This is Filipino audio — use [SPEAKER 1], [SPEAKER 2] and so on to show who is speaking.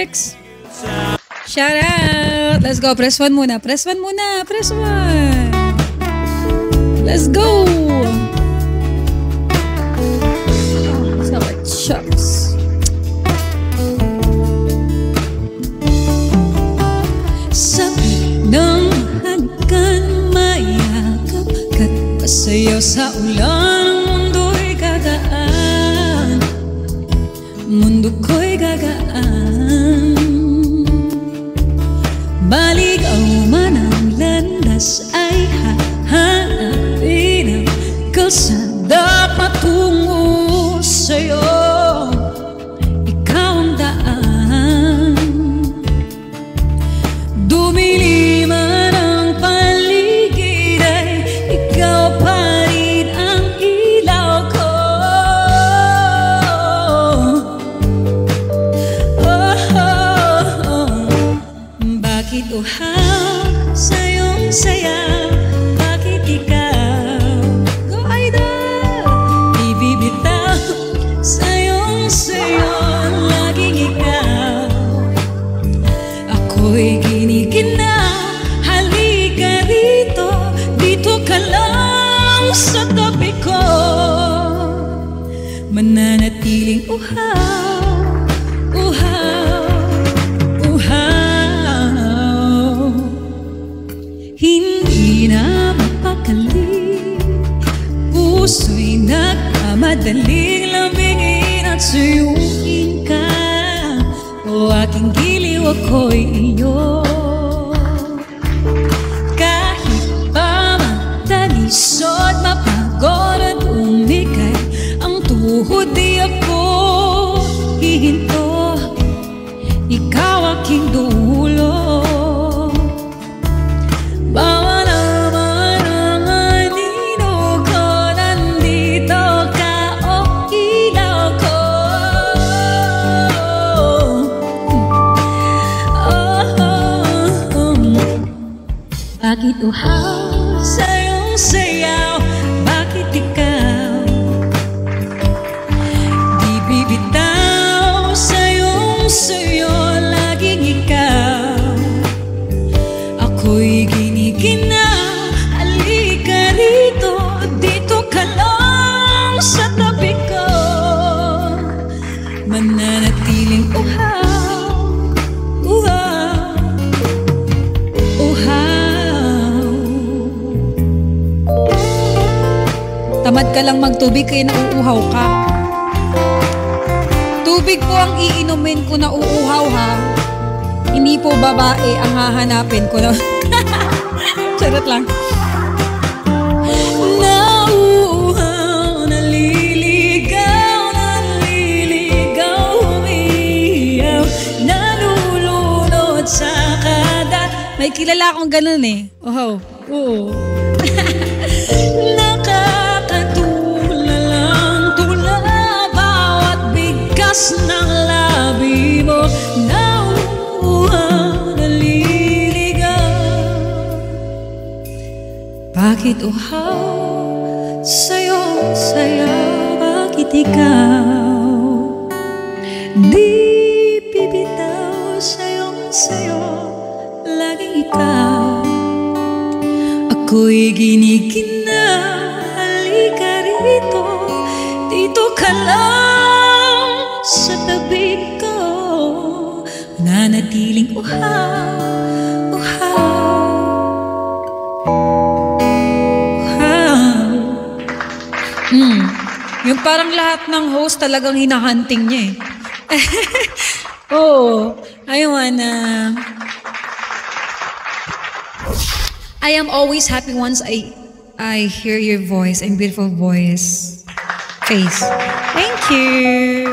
[SPEAKER 1] Alex. Shout out. Let's go. Press 1 muna. Press 1 muna. Press 1. Let's go. Sama chucks. Sabi ng hanggan mayakap kat pasayaw sa ulan. Mundo'y gagaan. Mundo ko'y gagaan. Baligaw man ang landas ay hahanapin ang kalsada patungo sa'yo. Ikaw ang daan. Dumili man ang paligid ay ikaw pa rin ang ilaw ko. Bakit uhaw sa iyong saya? Bakit ikaw? Go idol! Di bibitaw sa iyong sayo. Laging ikaw. Ako'y giniginaw. Halika rito. Dito ka lang sa tabi ko. Mananatiling uhaw. Uhaw. Hindi na mapakali. Puso'y nagmamadaling lamigin at suyuin ka. O aking giliw, ako'y iyo. Kahit pa matalisod, mapagod at umikay ang tuhod, di ako hihinto. Ikaw aking dulo. Bawal naman ang anino ko. Nandito ka, o ilaw ko. Bakit uhaw sa iyong sayaw? Bakit ikaw? Di bibitaw sa iyong sayo. Laging ikaw. Ako'y giniginaw. Halika rito. Dito ka lang sa tabi ko. Mananatiling uhaw. Uhaw. Uhaw. Tamad ka lang magtubig kaya nauuhaw ka. Tubig po ang iinumin ko, nauuhaw ha. Hindi po babae ang hahanapin ko na. Charot lang. Nauuhaw, naliligaw, naliligaw, umiyaw, nalulunod sa kadat. May kilala akong ganun eh. Oh, oo. Nakakatulalang tula bawat bigkas ng labi mo. Bakit uhaw sa'yo, sayaw? Bakit ikaw? Di bibitaw sa'yong sayo. Laging ikaw. Ako'y giniginaw. Halika rito. Dito ka lang sa tabi ko. Nanatiling uhaw. Uhaw. Yung parang lahat ng host talagang hinahunting niya eh. Oh, I wanna. I am always happy once I hear your voice and beautiful voice. Face. Thank you.